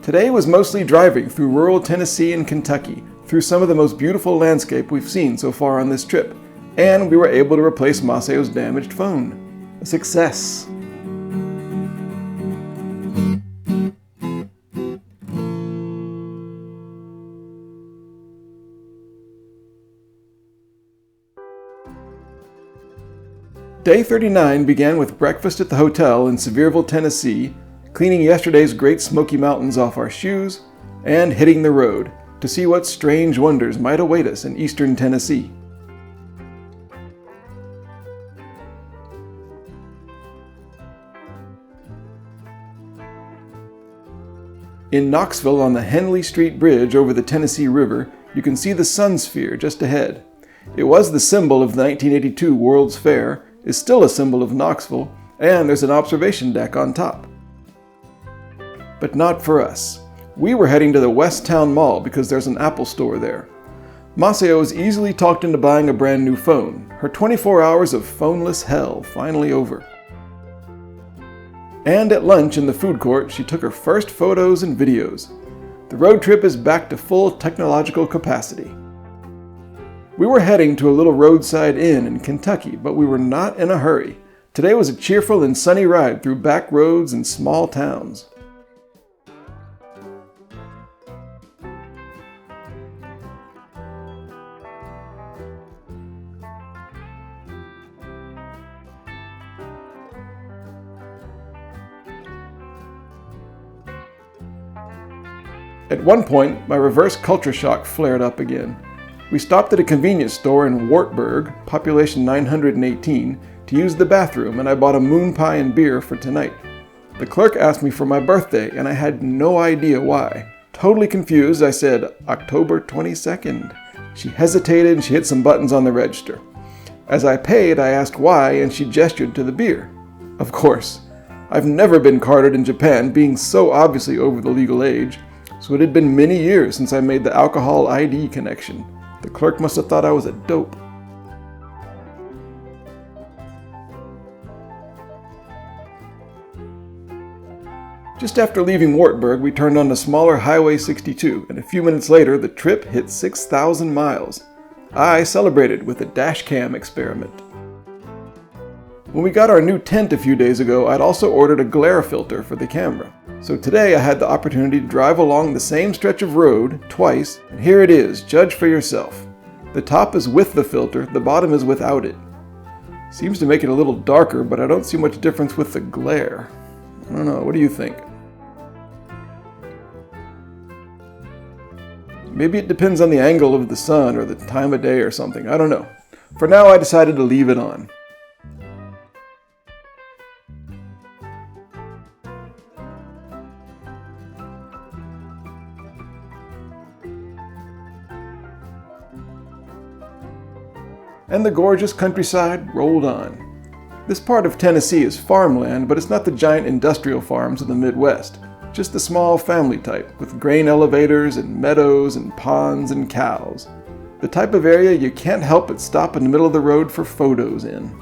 Today was mostly driving through rural Tennessee and Kentucky, through some of the most beautiful landscape we've seen so far on this trip, and we were able to replace Maceo's damaged phone. A success! Day 39 began with breakfast at the hotel in Sevierville, Tennessee, cleaning yesterday's Great Smoky Mountains off our shoes, and hitting the road to see what strange wonders might await us in eastern Tennessee. In Knoxville on the Henley Street Bridge over the Tennessee River, you can see the Sun Sphere just ahead. It was the symbol of the 1982 World's Fair, is still a symbol of Knoxville, and there's an observation deck on top. But not for us. We were heading to the West Town Mall because there's an Apple store there. Maceo was easily talked into buying a brand new phone. Her 24 hours of phoneless hell finally over. And at lunch in the food court, she took her first photos and videos. The road trip is back to full technological capacity. We were heading to a little roadside inn in Kentucky, but we were not in a hurry. Today was a cheerful and sunny ride through back roads and small towns. At one point, my reverse culture shock flared up again. We stopped at a convenience store in Wartburg, population 918, to use the bathroom, and I bought a moon pie and beer for tonight. The clerk asked me for my birthday, and I had no idea why. Totally confused, I said, October 22nd. She hesitated and she hit some buttons on the register. As I paid, I asked why, and she gestured to the beer. Of course, I've never been carded in Japan, being so obviously over the legal age, so it had been many years since I made the alcohol ID connection. The clerk must have thought I was a dope. Just after leaving Wartburg, we turned onto smaller Highway 62, and a few minutes later, the trip hit 6,000 miles. I celebrated with a dashcam experiment. When we got our new tent a few days ago, I'd also ordered a glare filter for the camera. So today I had the opportunity to drive along the same stretch of road twice, and here it is, judge for yourself. The top is with the filter, the bottom is without it. Seems to make it a little darker, but I don't see much difference with the glare. I don't know, what do you think? Maybe it depends on the angle of the sun or the time of day or something, I don't know. For now I decided to leave it on. And the gorgeous countryside rolled on. This part of Tennessee is farmland, but it's not the giant industrial farms of the Midwest. Just the small family type, with grain elevators and meadows and ponds and cows. The type of area you can't help but stop in the middle of the road for photos in.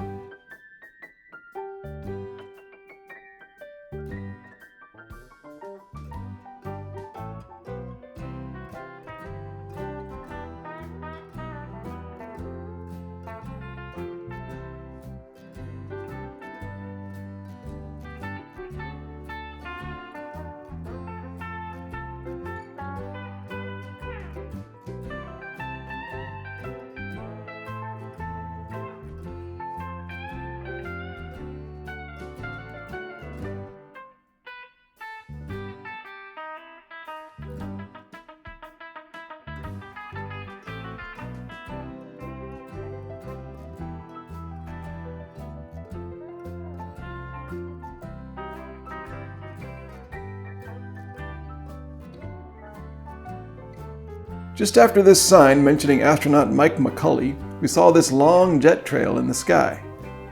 Just after this sign mentioning astronaut Mike McCully, we saw this long jet trail in the sky.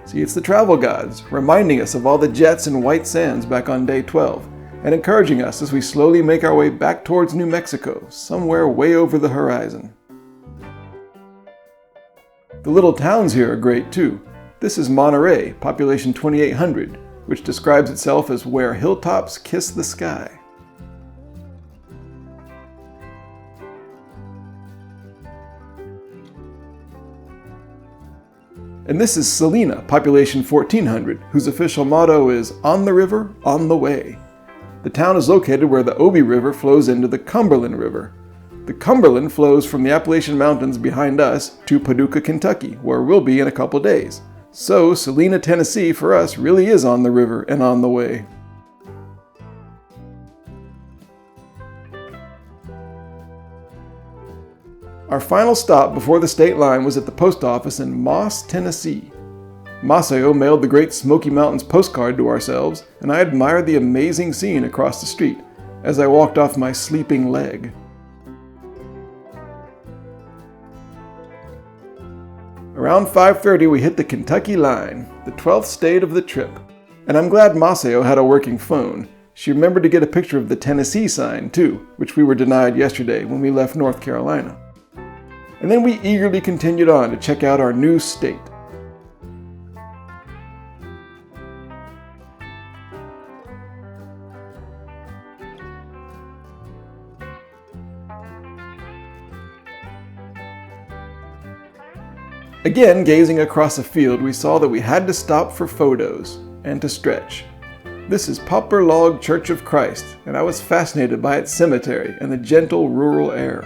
See, it's the travel gods, reminding us of all the jets and white sands back on day 12, and encouraging us as we slowly make our way back towards New Mexico, somewhere way over the horizon. The little towns here are great too. This is Monterey, population 2,800, which describes itself as where hilltops kiss the sky. And this is Celina, population 1400, whose official motto is "On the river, on the way." The town is located where the Obi River flows into the Cumberland River. The Cumberland flows from the Appalachian Mountains behind us to Paducah, Kentucky, where we'll be in a couple days. So Celina, Tennessee for us really is on the river and on the way. Our final stop before the state line was at the post office in Moss, Tennessee. Maceo mailed the Great Smoky Mountains postcard to ourselves, and I admired the amazing scene across the street as I walked off my sleeping leg. Around 5:30 we hit the Kentucky line, the 12th state of the trip. And I'm glad Maceo had a working phone. She remembered to get a picture of the Tennessee sign too, which we were denied yesterday when we left North Carolina. And then we eagerly continued on to check out our new state. Again, gazing across a field, we saw that we had to stop for photos and to stretch. This is Poplar Log Church of Christ, and I was fascinated by its cemetery and the gentle rural air.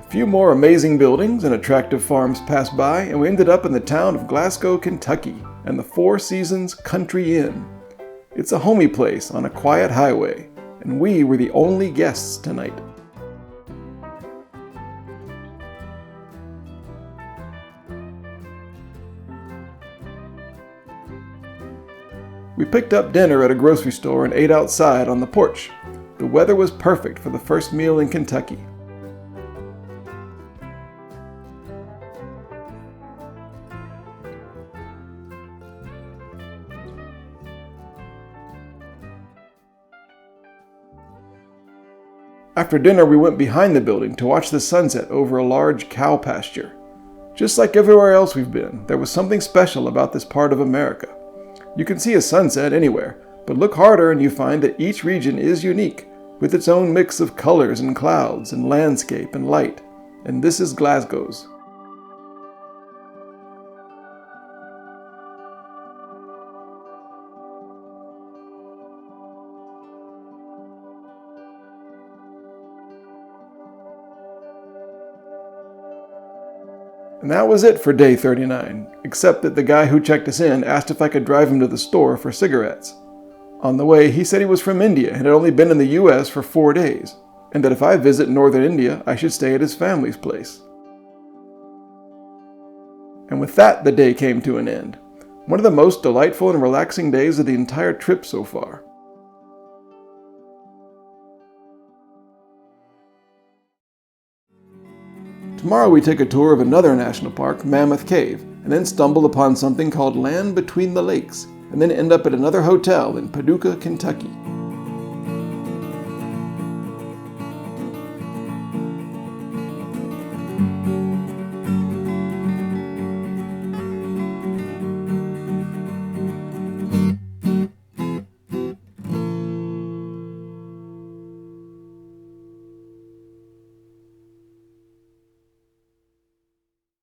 A few more amazing buildings and attractive farms passed by, and we ended up in the town of Glasgow, Kentucky, and the Four Seasons Country Inn. It's a homey place on a quiet highway, and we were the only guests tonight. We picked up dinner at a grocery store and ate outside on the porch. The weather was perfect for the first meal in Kentucky. After dinner, we went behind the building to watch the sunset over a large cow pasture. Just like everywhere else we've been, there was something special about this part of America. You can see a sunset anywhere, but look harder and you find that each region is unique, with its own mix of colors and clouds and landscape and light. And this is Glasgow's. And that was it for day 39, except that the guy who checked us in asked if I could drive him to the store for cigarettes. On the way, he said he was from India and had only been in the US for 4 days, and that if I visit northern India, I should stay at his family's place. And with that, the day came to an end. One of the most delightful and relaxing days of the entire trip so far. Tomorrow we take a tour of another national park, Mammoth Cave, and then stumble upon something called Land Between the Lakes, and then end up at another hotel in Paducah, Kentucky.